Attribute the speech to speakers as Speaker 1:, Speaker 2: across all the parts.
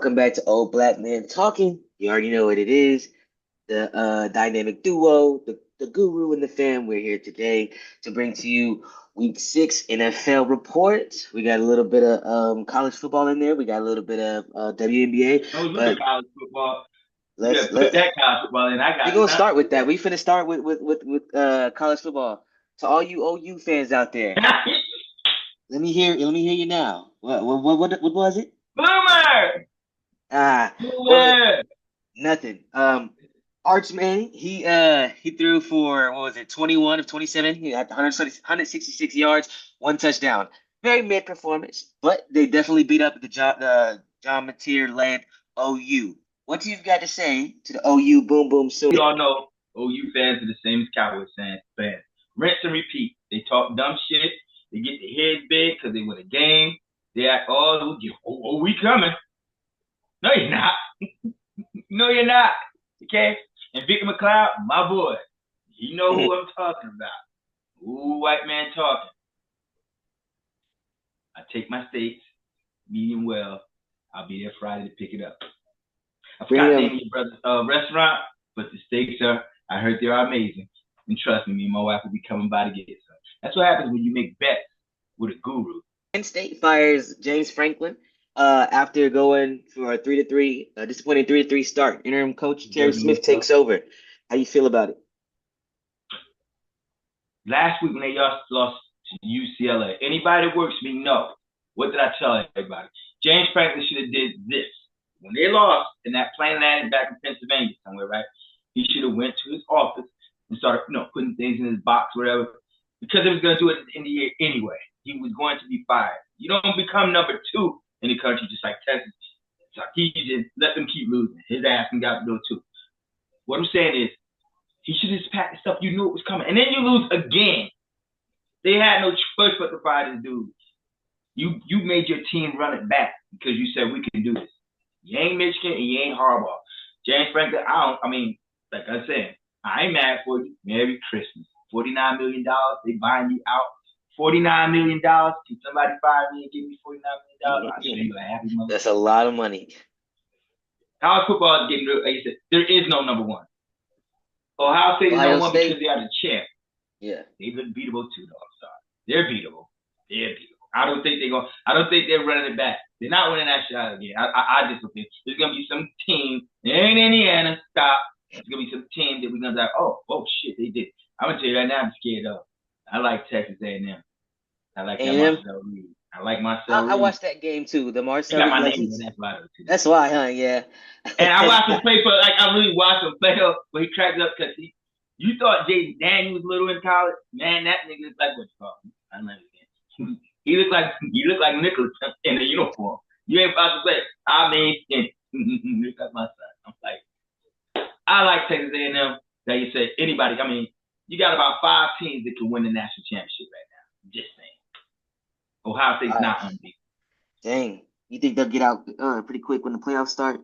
Speaker 1: Welcome back to Old Black Men Talking. You already know what it is. The dynamic duo, the guru and the fam. We're here today to bring to you week 6 NFL reports. We got a little bit of college football in there. We got a little bit of WNBA.
Speaker 2: I was looking
Speaker 1: But
Speaker 2: at college football. You
Speaker 1: let's
Speaker 2: gotta put
Speaker 1: let
Speaker 2: that college football in. I
Speaker 1: we're
Speaker 2: got
Speaker 1: gonna start with that.
Speaker 2: nothing.
Speaker 1: We finna start with college football. To all you OU fans out there, let me hear you now. What was it?
Speaker 2: Boomer!
Speaker 1: Ah, well,
Speaker 2: Boomer!
Speaker 1: nothing. Archman, he threw for what was it, 21 of 27. He had 166 yards, one touchdown. Very mid performance, but they definitely beat up the John Mateer led OU. What do you've got to say to the OU Boom Boom
Speaker 2: You
Speaker 1: Sooners?
Speaker 2: all know OU fans are the same as Cowboys fans. Rinse and repeat. They talk dumb shit. They get their heads big because they win a game. They act, we coming. No, you're not. No, you're not. Okay? And Victor McLeod, my boy. You know who I'm talking about. Ooh, white man talking. I take my steaks, medium well. I'll be there Friday to pick it up. I
Speaker 1: Bring
Speaker 2: forgot the
Speaker 1: them.
Speaker 2: name of your brother's restaurant, but the steaks are, I heard they're amazing. And trust me, and my wife will be coming by to get some. That's what happens when you make bets with a guru.
Speaker 1: Penn State fires James Franklin after going for a 3-3, disappointing 3-3 start. Interim coach Terry Smith takes over. How you feel about it?
Speaker 2: Last week when they lost to UCLA, anybody that works with me know. What did I tell everybody? James Franklin should have did this. When they lost in that plane landing back in Pennsylvania somewhere, right? He should have went to his office and started, putting things in his box, whatever, because he was going to do it in the year anyway. He was going to be fired. You don't become number 2 in the country just like Texas. So he just let them keep losing. His ass and got to go too. What I'm saying is, he should have just packed the stuff. You knew it was coming, and then you lose again. They had no choice but to fire this dude. You made your team run it back because you said we can do this. You ain't Michigan and you ain't Harbaugh. James Franklin, like I said, I ain't mad for you. Merry Christmas. $49 million, they buying you out. $49 million. Can somebody fire me and give me $49 million? I'll show you a happy mother.
Speaker 1: That's a lot of money.
Speaker 2: College football is getting real. Like you said, there is no number 1. Ohio State is
Speaker 1: Ohio
Speaker 2: number 1
Speaker 1: State,
Speaker 2: because they are the champ.
Speaker 1: yeah.
Speaker 2: They look beatable too, though. I'm sorry. They're beatable. They're beatable. I don't think they're running it back. They're not winning that shot again. I just don't think there's gonna be some team. They ain't Indiana. Stop. There's gonna be some team that we're gonna be like, oh shit, they did. I'm gonna tell you right now, I'm scared of. I like Texas A&M. I like that
Speaker 1: A&M.
Speaker 2: Marcel Reed. I like Marcel
Speaker 1: I
Speaker 2: Reed.
Speaker 1: watched that game too. The
Speaker 2: He
Speaker 1: Marcel
Speaker 2: got
Speaker 1: Reed,
Speaker 2: my
Speaker 1: like
Speaker 2: name in
Speaker 1: he's
Speaker 2: that fly too.
Speaker 1: that's why, huh? Yeah.
Speaker 2: And I watched him play for I really watched him play when he cracked up because you thought Jaden Daniels was little in college. Man, that nigga looked like what you call him. I don't know. He looked like Nicholas in the uniform. You ain't about to say, look at my son. I'm like, I like Texas A&M. That you said anybody. You got about 5 teams that can win the national championship right now. Just saying. Ohio State's
Speaker 1: Uh,
Speaker 2: not unbeaten.
Speaker 1: dang. You think they'll get out pretty quick when the playoffs start?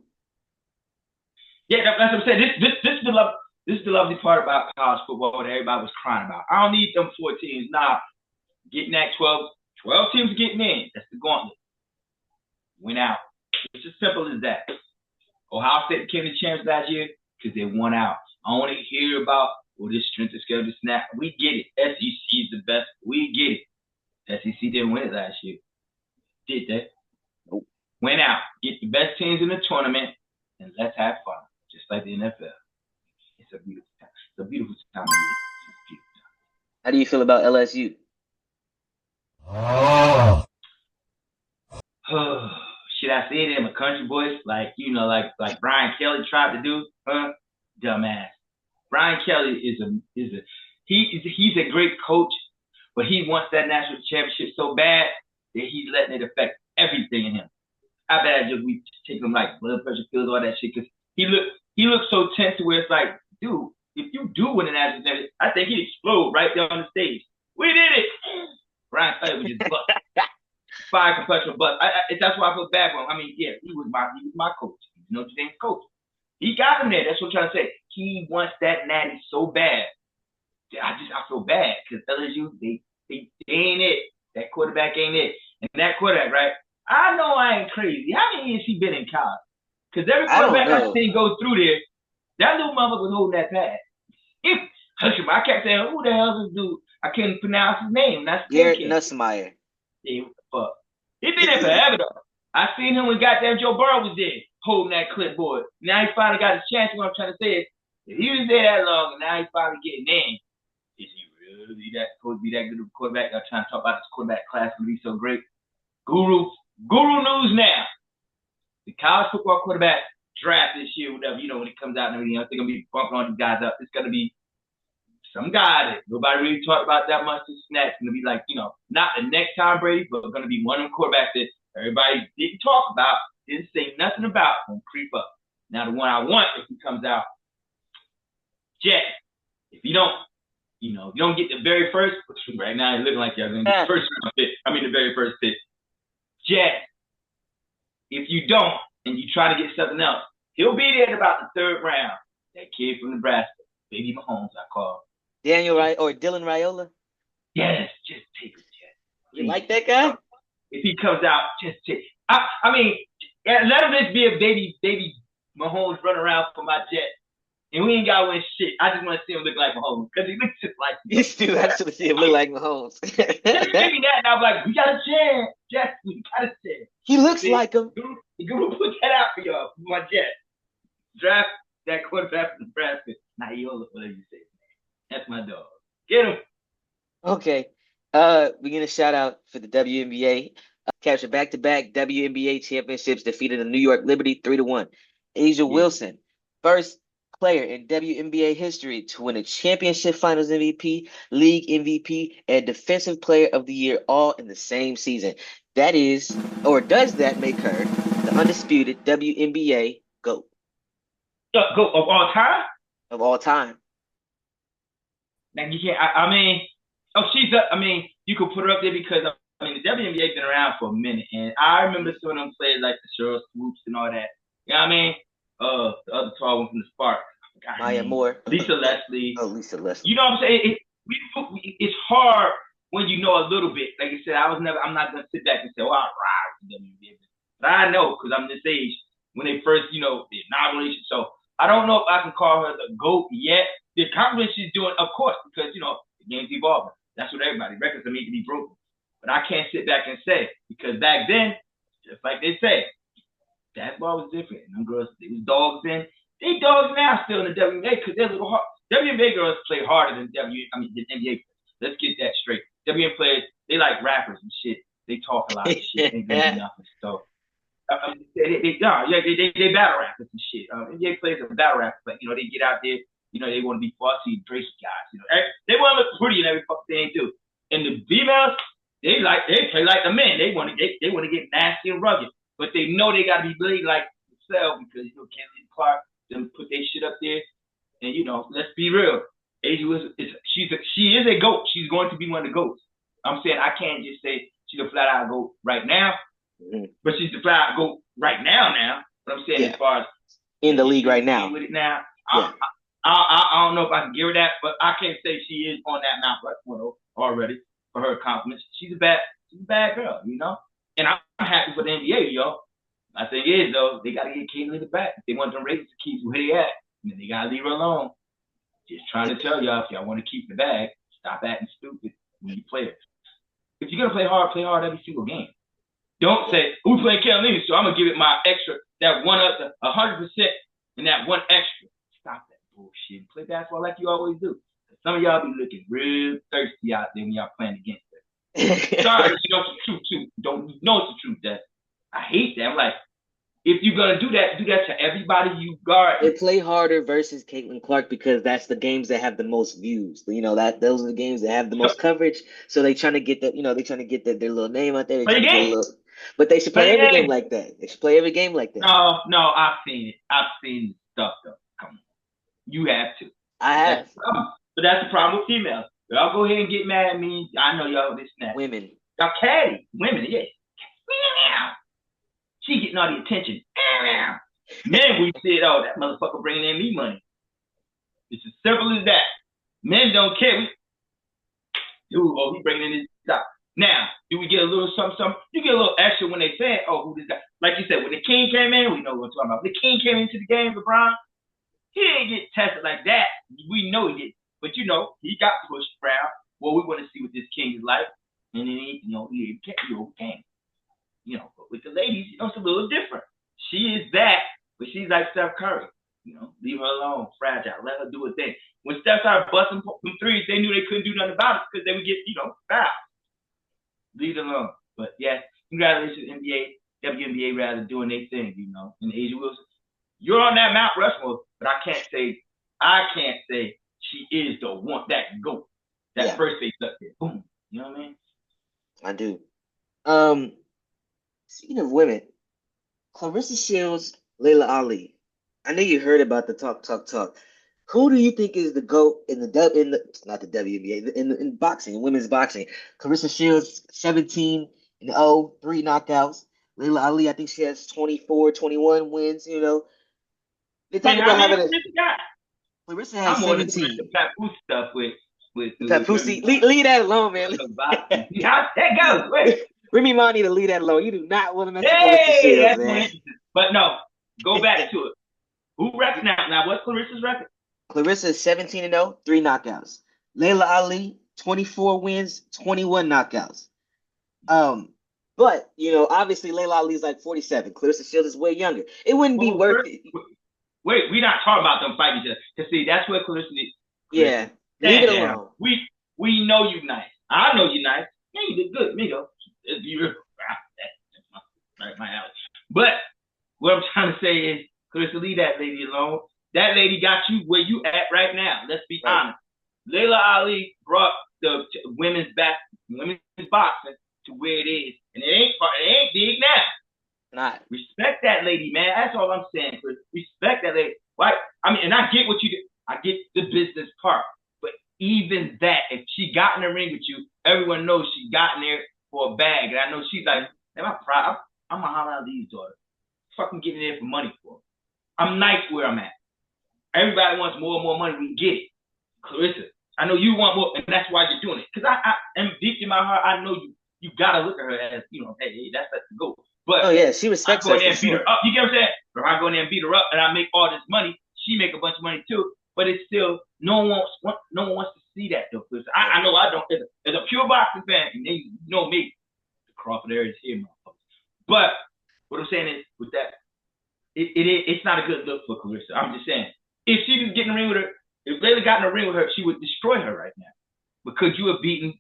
Speaker 2: Yeah, that's what I'm saying. This is the lovely part about college football that everybody was crying about. I don't need them 4 teams. Nah, getting that 12 teams getting in. That's the gauntlet. Went out. It's as simple as that. Ohio State became the champs last year because they won out. I don't want to hear about, this strength of schedule, snap. We get it. SEC is the best. We get it. SEC didn't win it last year. Did they?
Speaker 1: Nope.
Speaker 2: Went out. Get the best teams in the tournament, and let's have fun. Just like the NFL. It's a beautiful time. It's a beautiful time of year. It's a beautiful time.
Speaker 1: How do you feel about LSU?
Speaker 2: Should I say it in a country voice? Like Brian Kelly tried to do? Dumbass. Brian Kelly is he's a great coach, but he wants that national championship so bad that he's letting it affect everything in him. I bet we take him like blood pressure pills, all that shit, because he looks so tense where it's like, dude, if you do win the national championship, I think he'd explode right there on the stage. We did it. Brian Kelly was just bust. 5 professional busts. That's why I feel bad for him. Yeah, he was my coach. Notre Dame's coach. He got him there. That's what I'm trying to say. He wants that natty so bad. I feel bad because LSU they ain't it. That quarterback ain't it. And that quarterback, right? I know I ain't crazy. How many years he been in college? Because every
Speaker 1: I don't
Speaker 2: quarterback I've
Speaker 1: know.
Speaker 2: seen go through there, that little motherfucker was holding that pass. I kept saying, who the hell is this dude? I couldn't pronounce his name. That's
Speaker 1: Garrett
Speaker 2: K-K.
Speaker 1: Nussmeier.
Speaker 2: Yeah, what the fuck? He been there forever, though. I seen him when goddamn Joe Burrow was there, holding that clipboard. Now he finally got his chance. What I'm trying to say is, if he was there that long and now he's finally getting in, is he really supposed to be that good of a quarterback? I'm trying to talk about this quarterback class going to be so great. Guru news now. The college football quarterback draft this year, whatever, when it comes out and everything else, they're going to be bumping all these guys up. It's going to be some guy that nobody really talked about that much this snap. It's going to be like, not the next Tom Brady, but going to be one of them quarterbacks that everybody didn't talk about, didn't say nothing about, going to creep up. Now, the one I want, if he comes out, Jet, if you don't, you don't get the very first, right now it's looking like you're going to get the first round pick. The very first pick. Jet, if you don't, and you try to get something else, he'll be there at about the third round. That kid from Nebraska, Baby Mahomes, I call him.
Speaker 1: Dylan Raiola?
Speaker 2: Yes, just take it, Jet.
Speaker 1: You like that guy?
Speaker 2: If he comes out, just take it. Let him just be a baby Mahomes running around for my Jet. And we ain't got to win shit. I just want to see him look like Mahomes because he looks just like him.
Speaker 1: You still actually see him look like Mahomes.
Speaker 2: Just give me that, and I'm like, we got a chance. Jet, we got a chance.
Speaker 1: He looks like him.
Speaker 2: You're going to put that out for y'all, for my Jet. Draft that quarterback from Nebraska. Naiola, whatever you say. That's my dog. Get him.
Speaker 1: Okay. We're going to shout out for the WNBA. Captured back-to-back WNBA championships, defeated the New York Liberty 3-1. Asia Wilson, first player in WNBA history to win a championship finals MVP, league MVP, and defensive player of the year all in the same season. That is, or does that make her the undisputed WNBA GOAT?
Speaker 2: GOAT of all time?
Speaker 1: Of all time.
Speaker 2: Now you can't, you could put her up there because, the WNBA been around for a minute, and I remember some of them players like the Cheryl Swoops and all that. You know what I mean? The other tall one from the Sparks.
Speaker 1: Maya Moore.
Speaker 2: Lisa Leslie.
Speaker 1: Oh, Lisa Leslie.
Speaker 2: You know what I'm saying? It's hard when you know a little bit. Like I said, I'm not going to sit back and say, I ride with the WNBA. But I know, because I'm this age, when they first, the inauguration. So I don't know if I can call her the GOAT yet. The accomplishment she's doing, of course, because, the game's evolving. That's what everybody, records are made to be broken. But I can't sit back and say, because back then, just like they say, basketball was different. And them girls, they was dogs then. They dogs now still in the WNBA because they're a little hard. WNBA girls play harder than the NBA players. Let's get that straight. WNBA players, they like rappers and shit. They talk a lot of shit. They do nothing. So, they battle rappers and shit. NBA players are battle rappers, but, they get out there, they want to be fussy, brace guys. They want to look pretty in every fucking thing they do. And the females, they play like the men. They want to get nasty and rugged, but they know they got to be bleeding like themselves because Kenzie Clark them put their shit up there. And let's be real, Asia she is a GOAT. She's going to be one of the GOATs. I'm saying I can't just say she's a flat out GOAT right now, but she's the flat out GOAT right now. Now, but I'm saying as far as
Speaker 1: in the league right now,
Speaker 2: with it now, I don't know if I can give her that, but I can't say she is on that Mount Rushmore already. For her accomplishments, she's a bad girl, And I'm happy for the NBA, yo. My thing is though, they gotta get Caitlin back. If they want them ratings to keep where they at, then they gotta leave her alone. Just trying to tell y'all, if y'all want to keep the bag, stop acting stupid when you play it. If you're gonna play hard every single game. Don't say, we playing Carolina, so I'm gonna give it my extra, that one up to 100% and that one extra. Stop that bullshit. Play basketball like you always do. Some of y'all be looking real thirsty out there when y'all playing against it. Sorry, you know it's the truth too. Don't know it's the truth. That I hate that. I'm like, if you're gonna do that to everybody you guard.
Speaker 1: They play harder versus Caitlin Clark because that's the games that have the most views. Those are the games that have the most coverage. So they trying to get that. They trying to get their little name out there. But they should play every game like that. They should play every game like that.
Speaker 2: No, I've seen it. I've seen stuff though. Come on, you have to.
Speaker 1: I have.
Speaker 2: But that's the problem with females. Y'all go ahead and get mad at me. I know y'all this and that.
Speaker 1: Women.
Speaker 2: Y'all catty. Women, yeah. She getting all the attention. Men, we said, that motherfucker bringing in me money. It's as simple as that. Men don't care. He bringing in his stuff. Now, do we get a little something? You get a little extra when they say, who this guy? like you said, when the King came in, we know what we're talking about. When the King came into the game, LeBron, he didn't get tested like that. We know he did. But, he got pushed around. Well, we want to see what this King is like. And then, he overcame. But with the ladies, it's a little different. She is that, but she's like Steph Curry. Leave her alone, fragile. Let her do her thing. When Steph started busting from threes, they knew they couldn't do nothing about it because they would get, fouled. Leave it alone. But, yeah, congratulations, NBA, WNBA, rather, doing their thing, And Asia Wilson, you're on that Mount Rushmore, but I can't say she is the one that go. That first base up there. Boom. You know what I mean?
Speaker 1: I do. Speaking of women, Clarissa Shields, Layla Ali. I know you heard about the talk. Who do you think is the GOAT in not the WNBA, in boxing, in women's boxing? Clarissa Shields, 17-0, 3 knockouts. Layla Ali, I think she has 24, 21 wins, They talk about having a... Clarissa has 17.
Speaker 2: The Papoose stuff with
Speaker 1: Papoose. Leave that alone, man.
Speaker 2: That goes. Wait.
Speaker 1: Remy Ma need to leave that alone. You do not want to mess with Clarissa Shields, man.
Speaker 2: But no, go back to it. Who record now? Now, what's Clarissa's record?
Speaker 1: Clarissa is 17-0, 3 knockouts. Layla Ali, 24 wins, 21 knockouts. But obviously Layla Ali is like 47. Clarissa Shields is way younger. It wouldn't be worth it.
Speaker 2: Wait, we're not talking about them fighting each other. Cause see, that's where Clarissa is.
Speaker 1: Yeah, leave it alone.
Speaker 2: We know you nice. I know you nice. Yeah, you did good, me though. Right, my alley. But what I'm trying to say is, Clarissa, leave that lady alone. That lady got you where you at right now. Let's be honest. Layla Ali brought the women's boxing to where it is, and it ain't big now.
Speaker 1: Not.
Speaker 2: Respect that lady, man. That's all I'm saying, Chris. Respect that lady. Right? I mean, and I get what you do. I get the business part. But even that, if she got in the ring with you, everyone knows she got in there for a bag. And I know she's like, man, I'm proud. I'm going to holler at these daughters. Fucking getting there for money for them. I'm nice where I'm at. Everybody wants more and more money. We get it. Clarissa, I know you want more, and that's why you're doing it. Because I am deep in my heart, I know you got to look at her as, hey, that's the goal. But
Speaker 1: she respects
Speaker 2: her. I go in there and beat her up. You get what I'm saying? If I go in there and beat her up and I make all this money, she make a bunch of money too. But it's still no one wants to see that though. I know I don't. As a pure boxing fan, and you know me, the Crawford area is here, motherfuckers. But what I'm saying is with that, it's not a good look for Clarissa. I'm just saying, if she was getting in the ring with her, if Layla got in the ring with her, she would destroy her right now. Because you have beaten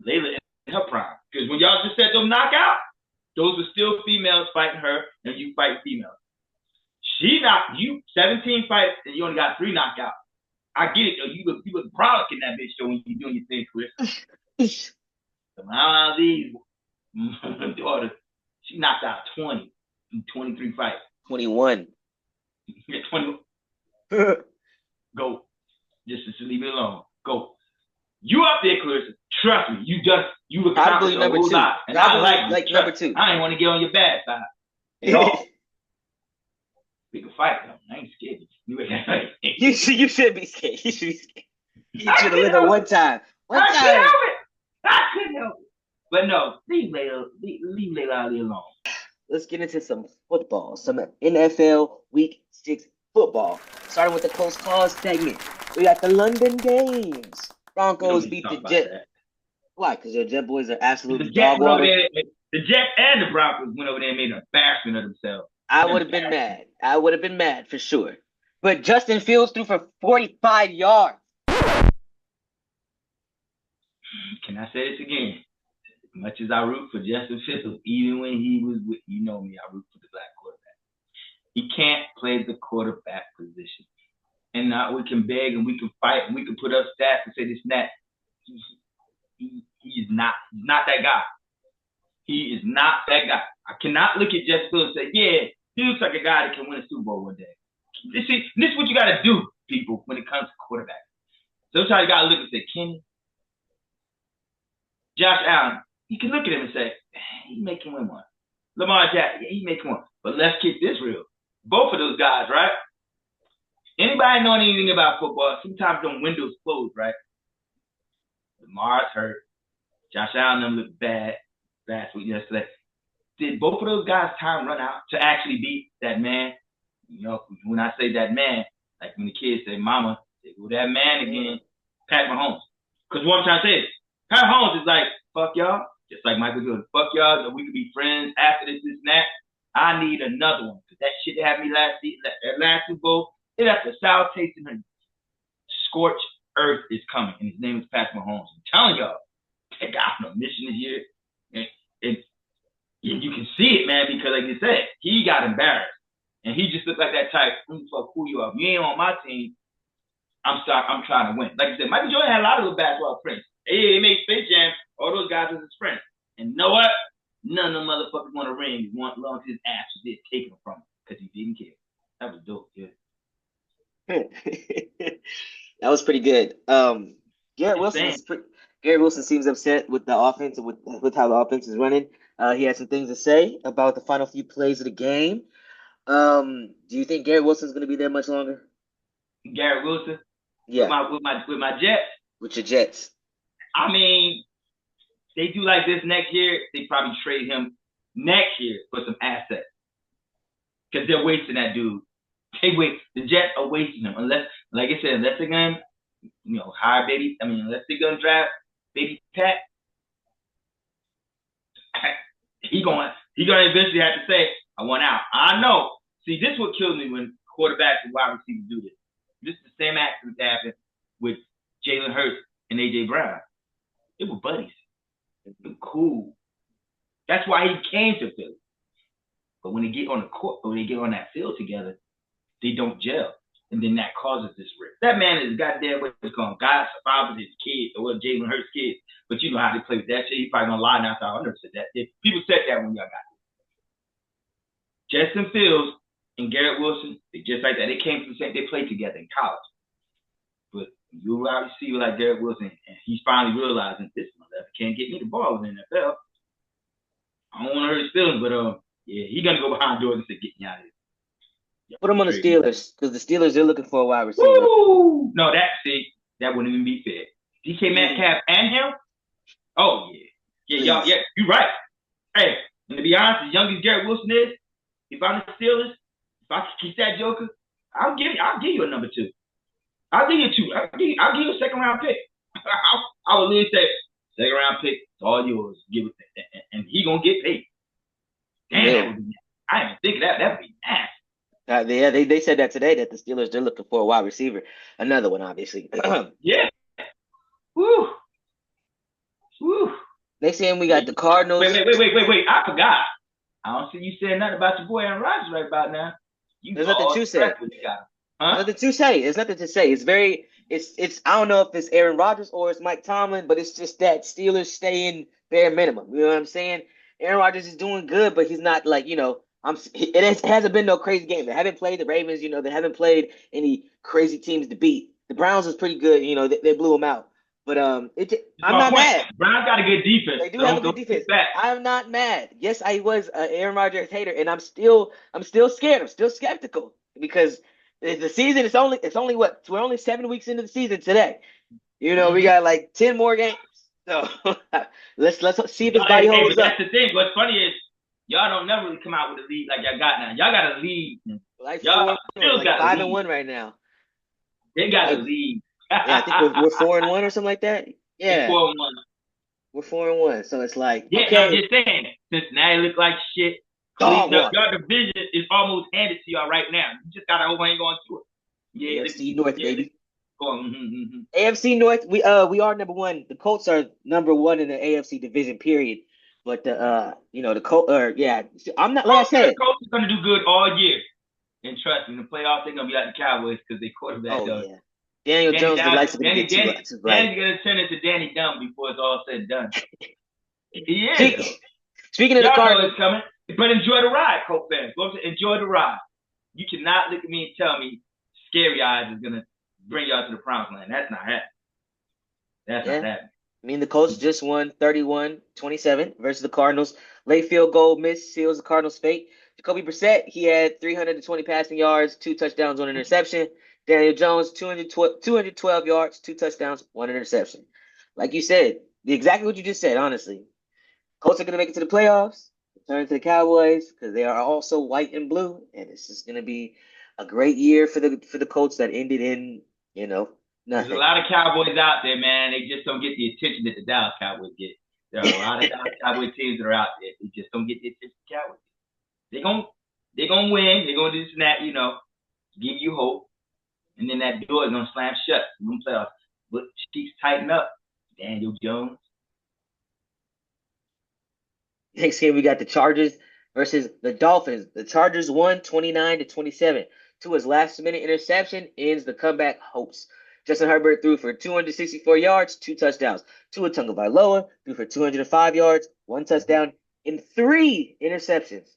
Speaker 2: Layla in her prime. Because when y'all just said them knockout, those were still females fighting her, and you fight females. She knocked you 17 fights, and you only got 3 knockouts. I get it, though. You look brolic in that bitch, though, when you doing your thing, Chris. So now these daughters, she knocked out 20 in 23 fights.
Speaker 1: 21.
Speaker 2: Yeah, 21. Go. Just leave it alone. Go. You up there, Clarissa. Trust me. You look
Speaker 1: probably number 2.
Speaker 2: And I like
Speaker 1: number 2.
Speaker 2: I ain't want to get on your bad side at all. We can fight though. I ain't scared.
Speaker 1: You should be scared. You should be scared. You should have lived it one time.
Speaker 2: I couldn't help it. But no, leave Layla Ali alone.
Speaker 1: Let's get into some football. Some NFL Week 6 football. Starting with the close calls segment. We got the London games. Broncos beat the Jets. Why? Because your Jet boys are absolutely dog water.
Speaker 2: The Jets and the Broncos went over there and made an embarrassment of themselves.
Speaker 1: I would have been mad for sure. But Justin Fields threw for 45 yards.
Speaker 2: Can I say this again? As much as I root for Justin Fields, even when he was with, me, I root for the black quarterback. He can't play the quarterback position. And now we can beg and we can fight and we can put up stats and say this and that. He is not. He's not that guy. He is not that guy. I cannot look at Justin Fields and say, yeah, he looks like a guy that can win a Super Bowl one day. This is what you got to do, people, when it comes to quarterback. Sometimes you got to look and say, Kenny, Josh Allen, you can look at him and say, he making win one. Lamar Jackson, he making one. But let's keep this real. Both of those guys, right? Anybody know anything about football, sometimes them windows close, right? Lamar's hurt. Josh Allen them looked bad last week, yesterday. did both of those guys' time run out to actually beat that man? You know, when I say that man, like when the kids say, "Mama," they go that man again, Pat Mahomes. Because what I'm trying to say is, Pat Mahomes is like, "Fuck y'all," just like Michael Jordan. "Fuck y'all, we could be friends after this and that." I need another one because that shit that happened last Super Bowl, it left a sour taste in her. Scorched earth is coming, and his name is Pat Mahomes. I'm telling y'all, that guy on a mission this year, and you can see it, man, because like you said, he got embarrassed, and he just looked like that type. Fuck who you are. You ain't on my team. I'm sorry. I'm trying to win. Like you said, Michael Jordan had a lot of little basketball friends. He made Space Jam. All those guys was his friends. And you know what? None of them motherfuckers want a ring. He want long as his ass was there taking from him because he didn't care. That was dope, yeah.
Speaker 1: That was pretty good. Garrett Wilson seems upset with the offense and with how the offense is running. He had some things to say about the final few plays of the game. Do you think Garrett Wilson's going to be there much longer?
Speaker 2: Garrett Wilson?
Speaker 1: Yeah.
Speaker 2: With my Jets?
Speaker 1: With your Jets.
Speaker 2: I mean, they do like this next year, they probably trade him next year for some assets. Because they're wasting that dude. The Jets are wasting him. Unless, like I said, unless they're going to, hire unless they're going to draft Baby Pat, he gonna eventually have to say, I want out. I know. See, this is what kills me when quarterbacks and wide receivers do this. This is the same accident that happened with Jalen Hurts and A.J. Brown. They were buddies. They were cool. That's why he came to Philly. But when they get on the court, when they get on that field together, they don't gel. And then that causes this rift. That man is goddamn what they call him. God survived his kid, or Jalen Hurts' kid. But you know how they play with that shit. He probably gonna lie now. So I never said that. If people said that when y'all got it. Justin Fields and Garrett Wilson, they just like that. They came from the same. They played together in college. But you already see like Garrett Wilson, and he's finally realizing this motherfucker can't get me the ball in the NFL. I don't want to hurt his feelings, but yeah, he's gonna go behind doors and say, "Get me out of here."
Speaker 1: Put him on the Steelers because the Steelers they're looking for a wide receiver.
Speaker 2: Woo! No, that wouldn't even be fair. DK Metcalf and him. Oh yeah, y'all, yeah, you're right. Hey, and to be honest, as young as Garrett Wilson is, if I'm the Steelers, if I can keep that joker, I'll give you a number 2. I'll give you a 2. I'll give you a second round pick. I would literally say second round pick, it's all yours. Give it, and he gonna get paid. Damn, I didn't think of that. That'd be nasty.
Speaker 1: They said that today that the Steelers they're looking for a wide receiver, another one obviously.
Speaker 2: Yeah. Woo.
Speaker 1: Next game we got the Cardinals.
Speaker 2: Wait! I forgot. I don't see you saying nothing about your boy Aaron Rodgers right about now.
Speaker 1: There's nothing to say. Huh? Nothing to say. It's nothing to say. It's I don't know if it's Aaron Rodgers or it's Mike Tomlin, but it's just that Steelers stay in bare minimum. You know what I'm saying? Aaron Rodgers is doing good, but he's not like it hasn't been no crazy game. They haven't played the Ravens. They haven't played any crazy teams to beat. The Browns was pretty good. They blew them out. But I'm not mad.
Speaker 2: Browns got a good defense.
Speaker 1: They do have a good defense. I'm not mad. Yes, I was an Aaron Rodgers hater, and I'm still scared. I'm still skeptical because the season it's only what we're only 7 weeks into the season today. We got like 10 more games. So let's see if his body holds up.
Speaker 2: That's the thing. What's funny is y'all don't never really come out with a lead like y'all got now. Y'all got a lead. Y'all still got
Speaker 1: 5-1 right now.
Speaker 2: They got a lead.
Speaker 1: Yeah, I think we're 4-1 or something like that. Yeah,
Speaker 2: 4-1.
Speaker 1: We're 4-1, so it's like
Speaker 2: okay. I'm just saying. Cincinnati look like shit. Y'all division is almost handed to y'all right now. You just gotta hang on to it. Yeah,
Speaker 1: AFC North, baby.
Speaker 2: Mm-hmm.
Speaker 1: AFC North, we are number 1. The Colts are number 1 in the AFC division, period. But the Colts, I'm not like I said.
Speaker 2: The Colts are gonna do good all year, and trust me, the playoffs they're gonna be like the Cowboys because they quarterback.
Speaker 1: Yeah. Daniel Jones likes to get Danny's
Speaker 2: gonna turn into Danny Dumb before it's all said and done. He is.
Speaker 1: Speaking of the Cardinals,
Speaker 2: coming, but enjoy the ride, Colts fans. Enjoy the ride. You cannot look at me and tell me Scary Eyes is gonna bring y'all to the promised land. That's not happening. That's not happening.
Speaker 1: I mean, the Colts just won 31-27 versus the Cardinals. Late field goal miss seals the Cardinals' fate. Jacoby Brissett, he had 320 passing yards, 2 touchdowns, 1 interception. Daniel Jones, 212 yards, 2 touchdowns, 1 interception. Like you said, exactly what you just said, honestly. Colts are going to make it to the playoffs. Turn to the Cowboys because they are also white and blue, and it's just gonna be a great year for the Colts that ended in
Speaker 2: There's a
Speaker 1: nothing.
Speaker 2: lot of Cowboys out there, man. They just don't get the attention that the Dallas Cowboys get. There are a lot of Dallas Cowboys teams that are out there. They just don't get the attention the Cowboys get. They gonna win. They're gonna do this and that, give you hope. And then that door is gonna slam shut in the playoffs. But cheeks tighten up. Daniel Jones.
Speaker 1: Next game, we got the Chargers versus the Dolphins. The Chargers won 29-27. Tua's last-minute interception ends the comeback hopes. Justin Herbert threw for 264 yards, 2 touchdowns. Tua Tagovailoa threw for 205 yards, 1 touchdown, and 3 interceptions.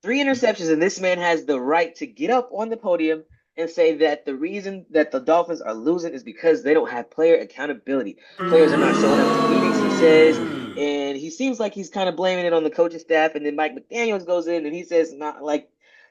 Speaker 1: 3 interceptions, and this man has the right to get up on the podium and say that the reason that the Dolphins are losing is because they don't have player accountability. Players are not showing up to meetings, he says, and he seems like he's kind of blaming it on the coaching staff. And then Mike McDaniels goes in and he says not like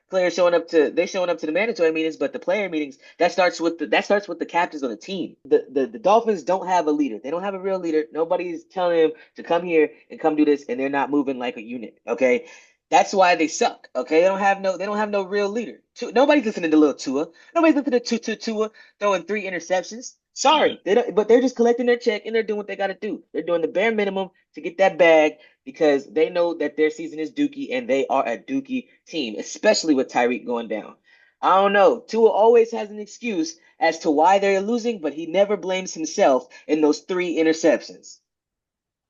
Speaker 1: players showing up to the mandatory meetings, but the player meetings that starts with the captains of the team. The Dolphins don't have a leader. They don't have a real leader. Nobody's telling them to come here and come do this, and they're not moving like a unit. Okay. That's why they suck. Okay, they don't have no real leader. Nobody's listening to little Tua. Nobody's listening to Tua throwing 3 interceptions. Sorry, they don't, but they're just collecting their check and they're doing what they got to do. They're doing the bare minimum to get that bag because they know that their season is dookie and they are a dookie team, especially with Tyreek going down. I don't know. Tua always has an excuse as to why they're losing, but he never blames himself in those 3 interceptions.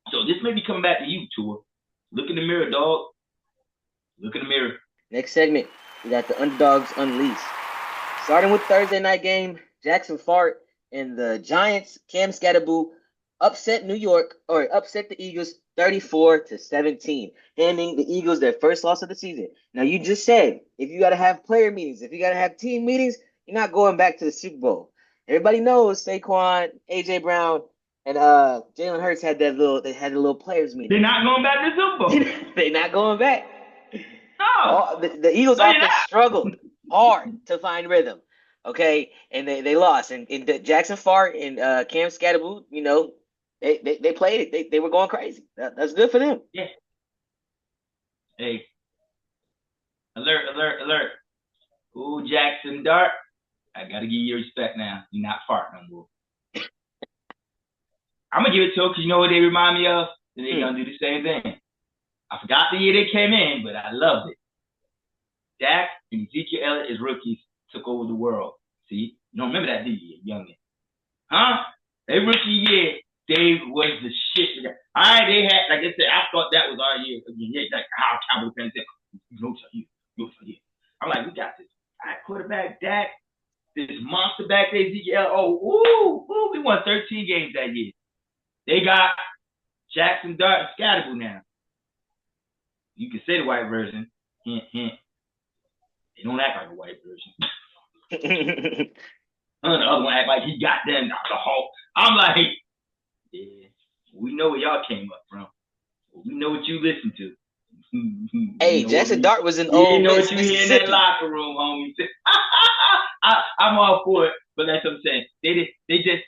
Speaker 2: So this may be coming back to you, Tua. Look in the mirror, dog. Look in the mirror.
Speaker 1: Next segment, we got the Underdogs Unleashed. Starting with Thursday night game, Jackson Fart and the Giants, Cam Scatterboo, upset the Eagles 34-17, handing the Eagles their first loss of the season. Now, you just said if you got to have player meetings, if you got to have team meetings, you're not going back to the Super Bowl. Everybody knows Saquon, AJ Brown, and Jalen Hurts had a little players meeting.
Speaker 2: They're not going back to the Super Bowl.
Speaker 1: They're not going back.
Speaker 2: No.
Speaker 1: The Eagles offense struggled hard to find rhythm. Okay, and they lost. And Jackson Fart and Cam Scatterboo, they played it. They were going crazy. That's good for them.
Speaker 2: Yeah. Hey. Alert, alert, alert. Ooh, Jackson Dart. I gotta give you respect now. You're not Fart no more. I'm gonna give it to them because you know what they remind me of? They're gonna do the same thing. I forgot the year they came in, but I loved it. Dak and Ezekiel Elliott as rookies took over the world. See? You don't remember that, do you, youngin? Huh? Their rookie year, they was the shit. All right, they had, like I said, I thought that was our year. Again, like how Cowboys fans said, no tell you. I'm like, we got this. All right, quarterback, Dak, this monster back there, Ezekiel. We won 13 games that year. They got Jackson Dart and Scatterboo now. You can say the white version. Hint, hint. They don't act like a white version. The other one act like he got them the Hulk. I'm like, yeah, we know where y'all came up from. We know what you listened to.
Speaker 1: Hey, Jackson Dart was in Ole
Speaker 2: You know
Speaker 1: Miss,
Speaker 2: what you hear in that locker room, homie. I'm all for it, but that's what I'm saying. They just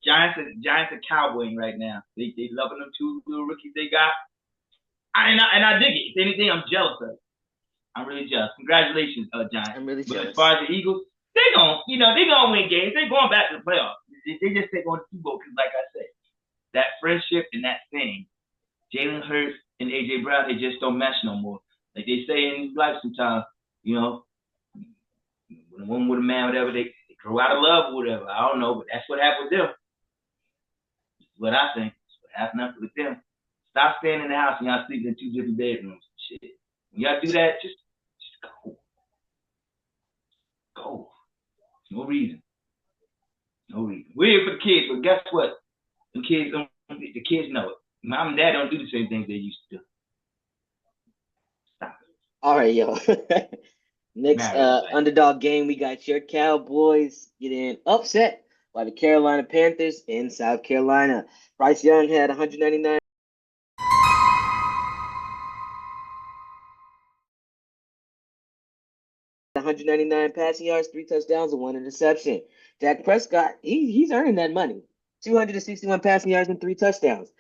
Speaker 2: Giants are cowboying right now. They loving them 2 little rookies they got. And I dig it. If anything, I'm jealous of it. I'm really jealous. Congratulations, Giants.
Speaker 1: I'm really jealous.
Speaker 2: But as far as the Eagles, they gonna win games. They're going back to the playoffs. They just take on the Super Bowl because, like I said, that friendship and that thing, Jalen Hurts and AJ Brown, they just don't mesh no more. Like they say in life sometimes, when a woman with a man, whatever, they grow out of love or whatever. I don't know, but that's what happened with them. That's what I think. That's what happened with them. Stop staying in the house and y'all sleeping in 2 different bedrooms. Shit. When y'all do that, just go. Go. No reason. We're here for the kids, but guess what? The kids know it. Mom and dad don't do the same things they used to do. Stop it.
Speaker 1: All right, yo. Next underdog game, we got your Cowboys getting upset by the Carolina Panthers in South Carolina. Bryce Young had 199 passing yards, 3 touchdowns, and 1 interception. Dak Prescott, he's earning that money. 261 passing yards and 3 touchdowns.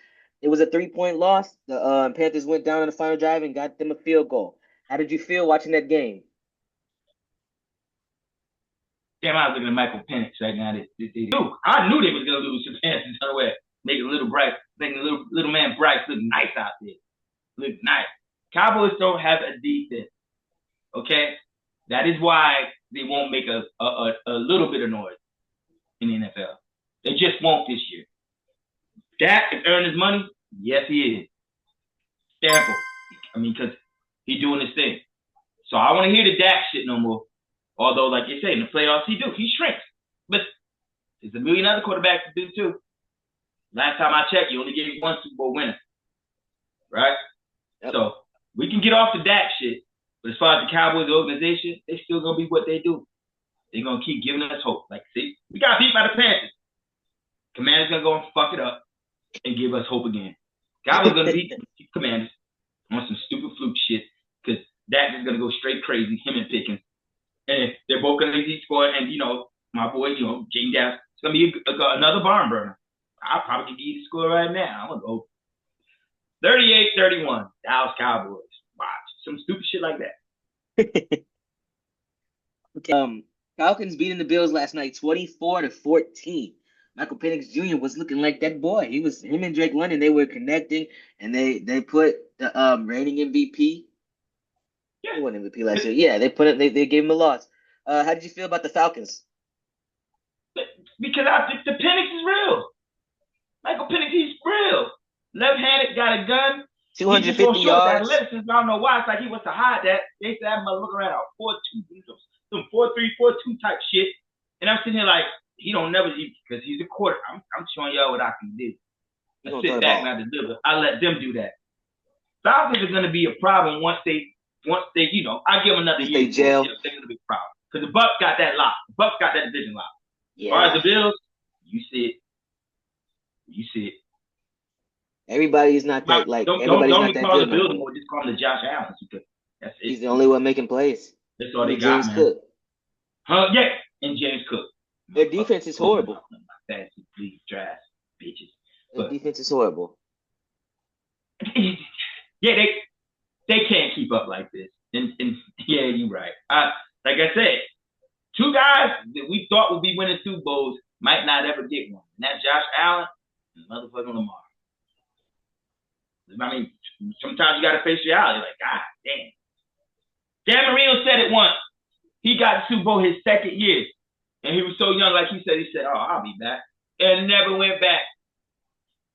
Speaker 1: It was a 3-point loss. The Panthers went down on the final drive and got them a field goal. How did you feel watching that game?
Speaker 2: Damn, I was looking at Michael Penix right now. I knew they was gonna lose to the Panthers somewhere. Making little man Bryce look nice out there. Look nice. Cowboys don't have a defense. Okay? That is why they won't make a little bit of noise in the NFL. They just won't this year. Dak is earning his money. Yes, he is. Stanford. I mean, because he's doing his thing. So I want to hear the Dak shit no more. Although, like you say, in the playoffs, he shrinks. But there's a million other quarterbacks to do too. Last time I checked, you only gave one Super Bowl winner. Right? Yep. So we can get off the Dak shit. But as far as the Cowboys organization, they still going to be what they do. They're going to keep giving us hope. Like, see, we got beat by the Panthers. Commanders going to go and fuck it up and give us hope again. Cowboys going to beat the Commanders on some stupid fluke shit because Dak is going to go straight crazy, him and Pickens. And they're both going to lead score. And, my boy, Jaden Dallas, it's going to be another barn burner. I probably could give you the score right now. I'm going to go 38-31, Dallas Cowboys. Watch. Some stupid shit like that.
Speaker 1: Falcons beating the Bills last night, 24-14. Michael Penix Jr. was looking like that boy. Him and Drake London, they were connecting, and they put the reigning MVP. Yeah. He won MVP last year. Yeah, they gave him a loss. How did you feel about the Falcons?
Speaker 2: Because I think the Penix is real. Michael Penix, he's real. Left-handed, got a gun.
Speaker 1: 250 yards.
Speaker 2: I don't know why. It's like he wants to hide that. They said that motherfucker around a 4-2, some 4-3, 4-2 type shit. And I'm sitting here like, he don't never eat because he's a quarter. I'm showing y'all what I can do. I sit back and I deliver. I let them do that. Falcons are going to be a problem once they, I give them another year.
Speaker 1: They jail.
Speaker 2: They're going to be a problem. Because the Bucs got that lock. The Bucs got that division lock. Yeah. All right, the Bills, you see it.
Speaker 1: Everybody's not that
Speaker 2: don't call the Bills anymore. Just call him the Josh Allen. That's it.
Speaker 1: He's the only one making plays.
Speaker 2: That's all they
Speaker 1: got,
Speaker 2: James Cook. Yeah, and James Cook.
Speaker 1: Their defense is horrible.
Speaker 2: Fancy, please, trash, bitches.
Speaker 1: Their defense is horrible.
Speaker 2: Yeah, they can't keep up like this. And yeah, you're right. Like I said, two guys that we thought would be winning Super Bowls might not ever get one. And that's Josh Allen and motherfucking Lamar. I mean, sometimes you got to face reality. Like, God damn. Dan Marino said it once. He got the Super Bowl his second year. And he was so young, like he said, oh, I'll be back. And never went back.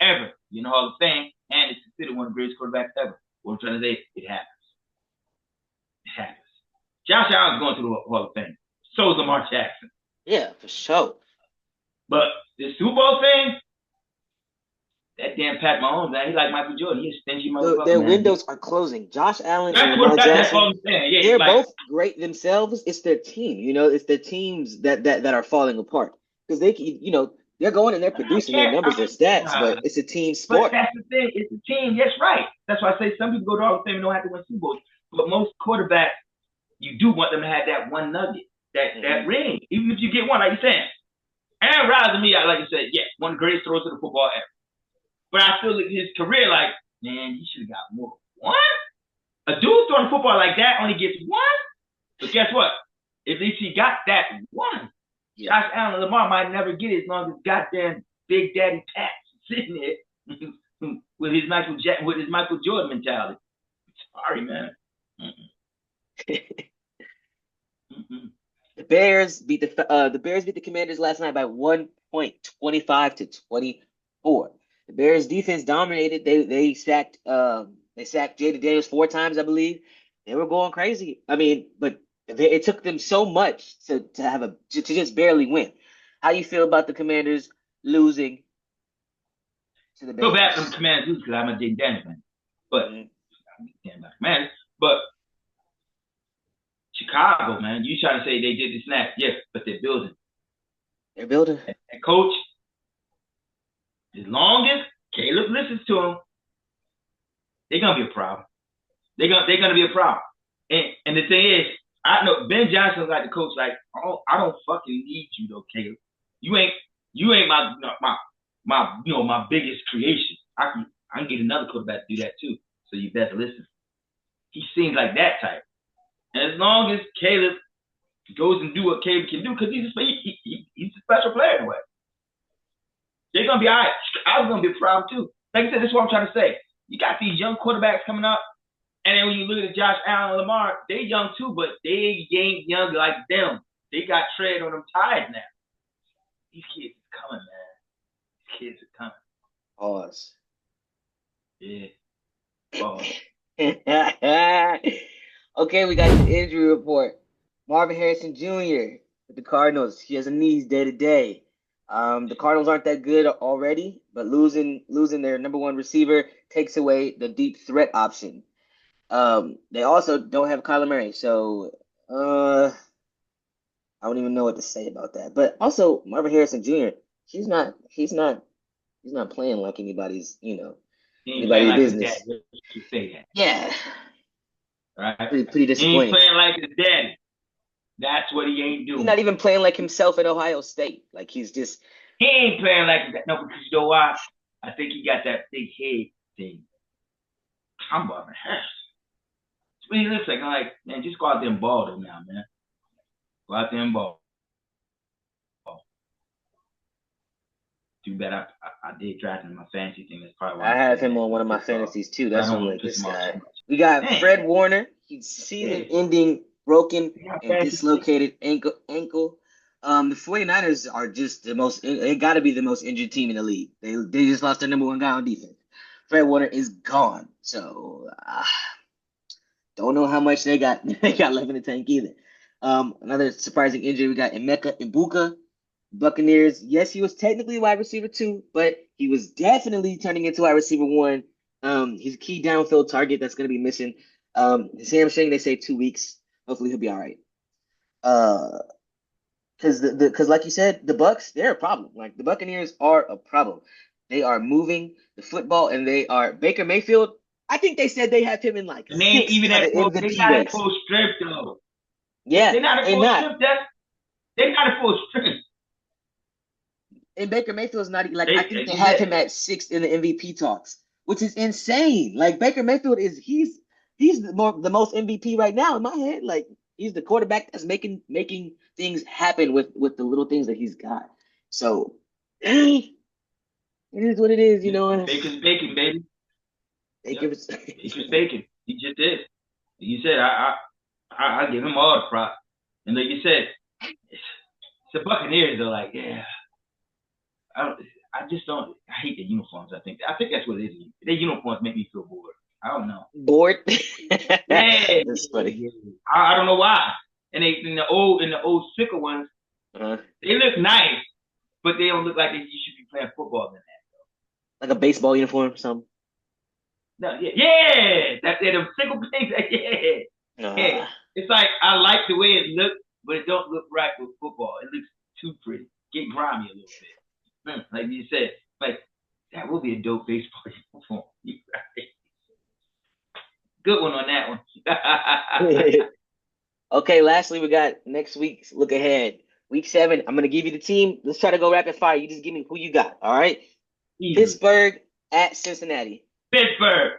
Speaker 2: Ever. Hall of Fame. And it's considered one of the greatest quarterbacks ever. What I'm trying to say, it happens. It happens. Josh Allen's going to the Hall of Fame. So is Lamar Jackson.
Speaker 1: Yeah, for sure.
Speaker 2: But the Super Bowl thing, that damn Pat Mahomes, man, he like Michael Jordan. He's a stingy motherfucker.
Speaker 1: Their windows are closing. Josh Allen and Lamar Jackson, they're both great themselves. It's their team. It's the teams that are falling apart. Because they're going and they're producing their numbers, their stats, but it's a team sport.
Speaker 2: But that's the thing. It's a team. Yes, right. That's why I say some people go to Hall of Fame and don't have to win Super Bowls. But most quarterbacks, you do want them to have that one nugget, that ring. Even if you get one, like you're saying. Aaron Rodgers, to me, like you said, one of the greatest throws of the football ever. But I feel like his career, like, man, he should have got more. What? A dude throwing football like that only gets one? But guess what? At least he got that one. Yeah. Josh Allen and Lamar might never get it as long as goddamn Big Daddy Pat sitting there with his Michael Jordan mentality. Sorry, man.
Speaker 1: The Bears beat the Commanders last night by 1 point, 25-24. The Bears defense dominated. They sacked Jaden Daniels 4 times, I believe. They were going crazy. I mean, but it took them so much to just barely win. How you feel about the Commanders losing to the Bears?
Speaker 2: Feel bad for the Commanders losing because I'm a Jaden Daniels fan. But Commanders. But Chicago, man, you trying to say they did the snap? Yes, but they're building.
Speaker 1: They're building.
Speaker 2: And coach, as long as Caleb listens to him, they're gonna be a problem. They're gonna be a problem. And the thing is, I know Ben Johnson's like the coach. Like, I don't fucking need you though, Caleb. You ain't my biggest creation. I I can get another quarterback to do that too. So you better listen. He seems like that type. And as long as Caleb goes and do what Caleb can do, because he's a special player in a way. They're going to be all right. Chicago's going to be a problem too. Like I said, this is what I'm trying to say. You got these young quarterbacks coming up, and then when you look at Josh Allen and Lamar, they young too, but they ain't young like them. They got tread on them tires now. These kids are coming, man. These kids are coming.
Speaker 1: Pause.
Speaker 2: Yeah. Pause.
Speaker 1: Okay, we got the injury report. Marvin Harrison Jr. with the Cardinals. He has a knees day to day. The Cardinals aren't that good already, but losing their number one receiver takes away the deep threat option. They also don't have Kyler Murray, so I don't even know what to say about that. But also Marvin Harrison Jr. He's not playing like anybody's anybody's business.
Speaker 2: You say that.
Speaker 1: Yeah.
Speaker 2: Right.
Speaker 1: Pretty disappointing.
Speaker 2: He ain't playing like his daddy. That's what he ain't doing.
Speaker 1: He's not even playing like himself at Ohio State. Like he
Speaker 2: ain't playing like that. No, because you know why? I think he got that big head thing. I'm Marvin Harrison. That's what he looks like. I'm like, man, just go out there and ball though now, man. Go out there and ball. Too bad I did draft him in my fantasy thing. That's probably why
Speaker 1: I have him on one of my fantasies too. That's what like this guy. We got Fred Warner. He's season-ending broken and dislocated ankle. The 49ers are just the most. They got to be the most injured team in the league. They just lost their number one guy on defense. Fred Warner is gone. So don't know how much they got. They got left in the tank either. Another surprising injury. We got Emeka Ibuka. Buccaneers, yes, he was technically wide receiver 2, but he was definitely turning into wide receiver 1. He's a key downfield target that's going to be missing. His hamstring, they say 2 weeks. Hopefully he'll be all right. Because like you said, the Bucs, they're a problem. Like the Buccaneers are a problem. They are moving the football, and they are Baker Mayfield. I think they said they have him in like.
Speaker 2: And they ain't even at full. They not at full strength though.
Speaker 1: Yeah,
Speaker 2: they're not at full strength. They're not at full strength.
Speaker 1: And Baker Mayfield's not like I think they have him at 6th in the MVP talks, which is insane. Like Baker Mayfield he's the most MVP right now in my head. Like he's the quarterback that's making things happen with the little things that he's got. So it is what it is,
Speaker 2: Baker's baking, baby. Baker's baking. He just did. You said I give him all the props, and like you said, it's the Buccaneers are like, yeah. I just don't. I hate the uniforms. I think that's what it is. The uniforms make me feel bored. I don't know.
Speaker 1: Bored?
Speaker 2: Yeah,
Speaker 1: that's funny.
Speaker 2: I don't know why. And in the old sicker ones, they look nice, but they don't look like you should be playing football in that.
Speaker 1: Like a baseball uniform or something.
Speaker 2: No, yeah. That's the sickle things. Yeah. It's like I like the way it looks, but it don't look right with football. It looks too pretty. Get grimy a little bit. Like you said, like that will be a dope baseball uniform. Good one on that one.
Speaker 1: Okay, lastly, we got next week's look ahead. Week 7, I'm going to give you the team. Let's try to go rapid fire. You just give me who you got, all right? Easy. Pittsburgh at Cincinnati.
Speaker 2: Pittsburgh.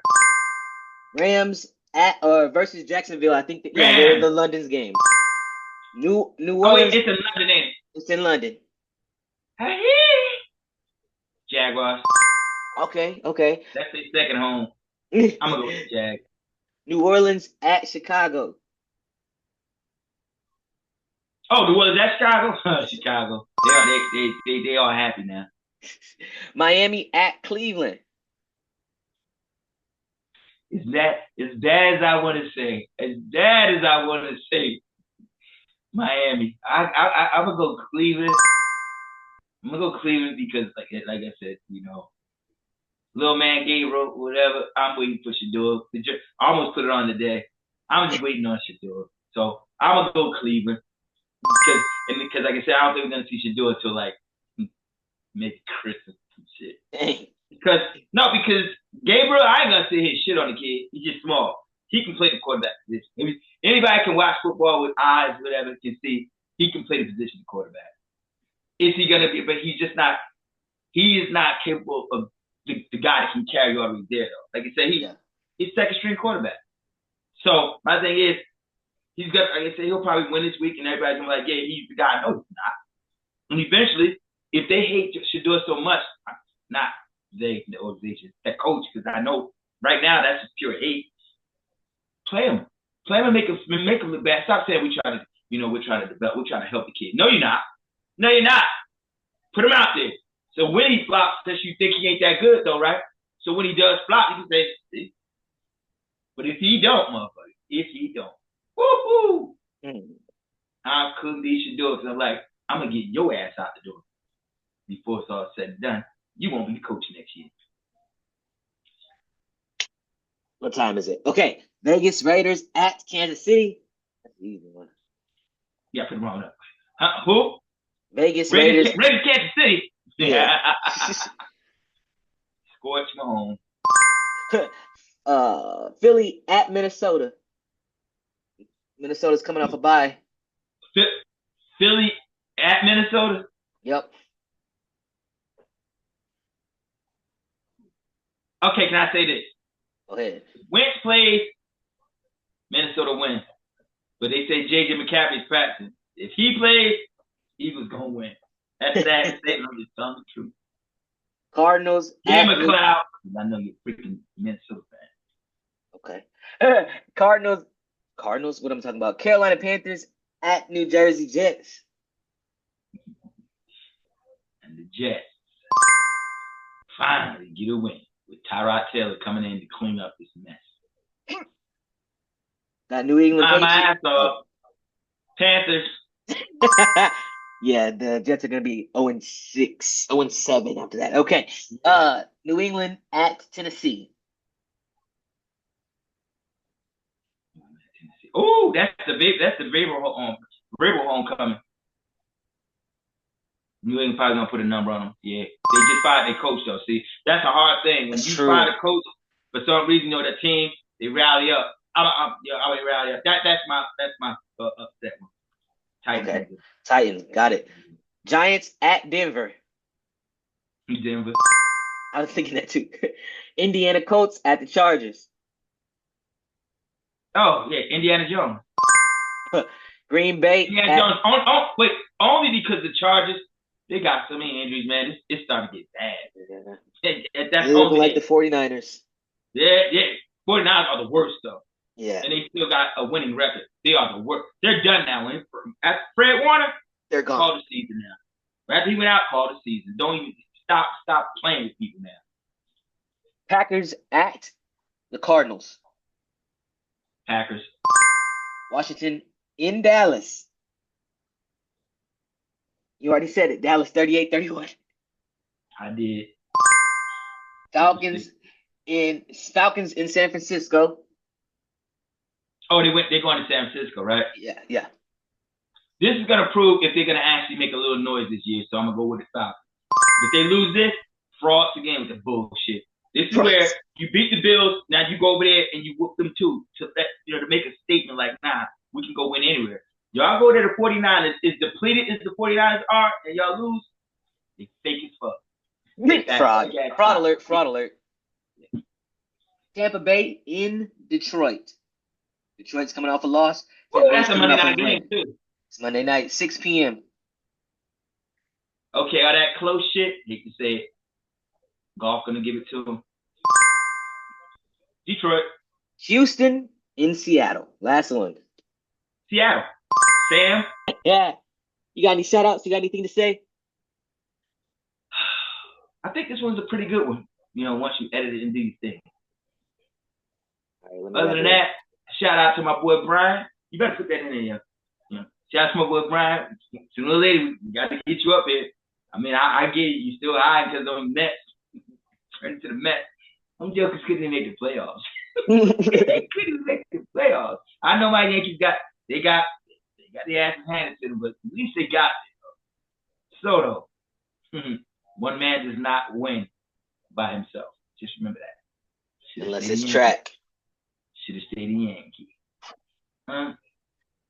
Speaker 1: Rams at versus Jacksonville. I think they're in the London's game. New Orleans.
Speaker 2: It's in London, ain't it?
Speaker 1: It's in London.
Speaker 2: Hey. Jaguars.
Speaker 1: Okay.
Speaker 2: That's their second home. I'm gonna go with the Jag.
Speaker 1: New Orleans at Chicago.
Speaker 2: Oh, New Orleans at Chicago. Chicago. They all happy now.
Speaker 1: Miami at Cleveland.
Speaker 2: Is that as bad as I want to say? As bad as I want to say, Miami. I'm gonna go Cleveland. I'm gonna go Cleveland because, like I said, little man Gabriel, whatever. I'm waiting for Shador. I almost put it on today. I'm just waiting on Shador. So I'm gonna go Cleveland because, like I said, I don't think we're gonna see Shador until like maybe Christmas and shit.
Speaker 1: Dang.
Speaker 2: Because Gabriel, I ain't gonna sit here shit on the kid. He's just small. He can play the quarterback position. Anybody can watch football with eyes, whatever, can see he can play the position of quarterback. Is he gonna be? But he's just not. He is not capable of the guy that can carry you all the way there, though. Like I said, he's second string quarterback. So my thing is, he's got. Like I said, he'll probably win this week, and everybody's gonna be like, yeah, he's the guy. No, he's not. And eventually, if they hate Shedeur so much, not they, the organization, that coach, because I know right now that's just pure hate. Play him and make him look bad. Stop saying we're trying to develop, we're trying to help the kid. No, you're not. No, you're not. Put him out there. So when he flops, since you think he ain't that good, though, right? So when he does flop, you can say, see? But if he don't, motherfucker, woo-hoo! I'm cooking these Shedeur because I'm like, I'm going to get your ass out the door before it's all said and done. You won't be the coach next year.
Speaker 1: What time is it? Okay. Vegas Raiders at Kansas City. That's an easy one.
Speaker 2: Yeah, put them wrong up. Who?
Speaker 1: Vegas Raiders.
Speaker 2: Raiders, Kansas City.
Speaker 1: Yeah.
Speaker 2: Scorch my
Speaker 1: home. Philly at Minnesota. Minnesota's coming off a bye.
Speaker 2: Philly at Minnesota?
Speaker 1: Yep.
Speaker 2: Okay, can I say this?
Speaker 1: Go ahead.
Speaker 2: Wentz plays, Minnesota wins. But they say J.J. McCaffrey's practicing. If he plays, Eagles going to win. That's sad statement. I'm just telling the truth.
Speaker 1: Cardinals.
Speaker 2: Give him a cloud. I know you're freaking Minnesota fan.
Speaker 1: Okay. Cardinals. What I'm talking about. Carolina Panthers at New Jersey Jets.
Speaker 2: And the Jets finally get a win with Tyrod Taylor coming in to clean up this mess.
Speaker 1: Got New England
Speaker 2: Patriots. My ass off. Panthers.
Speaker 1: Yeah, the Jets are going to be 0-6, 0-7 after that. Okay. New England at Tennessee.
Speaker 2: Oh, that's the Vrabel homecoming. New England probably gonna put a number on them. Yeah, they just fired their coach though. See, that's a hard thing when you fire the coach for some reason. You know the team they rally up. I would rally up. That's my upset one. Titans.
Speaker 1: Okay. Titans, got it. Giants at Denver.
Speaker 2: Denver.
Speaker 1: I was thinking that too. Indiana Colts at the Chargers.
Speaker 2: Oh yeah, Indiana Jones.
Speaker 1: Green Bay.
Speaker 2: Indiana Jones. Only because the Chargers. They got so many injuries, man. It's starting to get bad.
Speaker 1: Yeah. That's looking like the 49ers.
Speaker 2: Yeah. 49ers are the worst, though.
Speaker 1: Yeah.
Speaker 2: And they still got a winning record. They are the worst. They're done now. After Fred Warner,
Speaker 1: they're gone.
Speaker 2: Call the season now. After he went out, call the season. Don't even stop playing with people now.
Speaker 1: Packers at the Cardinals.
Speaker 2: Packers.
Speaker 1: Washington in Dallas. You already said it. Dallas 38-31.
Speaker 2: I did.
Speaker 1: Falcons in San Francisco.
Speaker 2: Oh, they're going to San Francisco, right?
Speaker 1: Yeah.
Speaker 2: This is gonna prove if they're gonna actually make a little noise this year. So I'm gonna go with the Falcons. If they lose this, frauds again with the bullshit. This is where you beat the Bills. Now you go over there and you whoop them too to make a statement like, nah, we can go win anywhere. Y'all go there to 49ers. Is depleted as the 49ers are, and y'all lose, they fake as fuck.
Speaker 1: Fraud alert. Tampa Bay in Detroit. Detroit's coming off a loss.
Speaker 2: Well, that's a Monday night game, too.
Speaker 1: It's Monday night, 6 p.m.
Speaker 2: Okay, all that close shit, hate to say it. Golf gonna give it to them. Detroit.
Speaker 1: Houston in Seattle. Last one.
Speaker 2: Seattle. Sam?
Speaker 1: Yeah. You got any shout-outs? You got anything to say?
Speaker 2: I think this one's a pretty good one, once you edit it and do these things.
Speaker 1: Right,
Speaker 2: other than that, shout out to my boy Brian. You better put that in there. Shout out to my boy Brian. Sooner or later, we got to get you up here. I mean, I get it. You still high because of the Mets. Turn into the Mets. I'm joking because they make the playoffs. They couldn't make the playoffs. I know my Yankees got the asses handed to them, but at least they got it. So though, one man does not win by himself. Just remember that.
Speaker 1: Unless it's track.
Speaker 2: Should have stayed in Yankee.
Speaker 1: All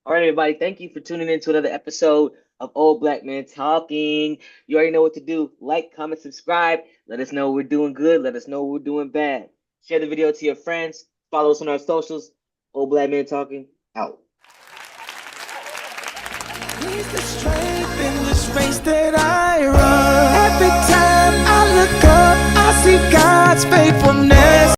Speaker 1: right, everybody. Thank you for tuning in to another episode of Old Black Men Talking. You already know what to do. Like, comment, subscribe. Let us know we're doing good. Let us know we're doing bad. Share the video to your friends. Follow us on our socials. Old Black Men Talking, out.
Speaker 3: He's the strength in this race that I run. Every time I look up, I see God's faithfulness.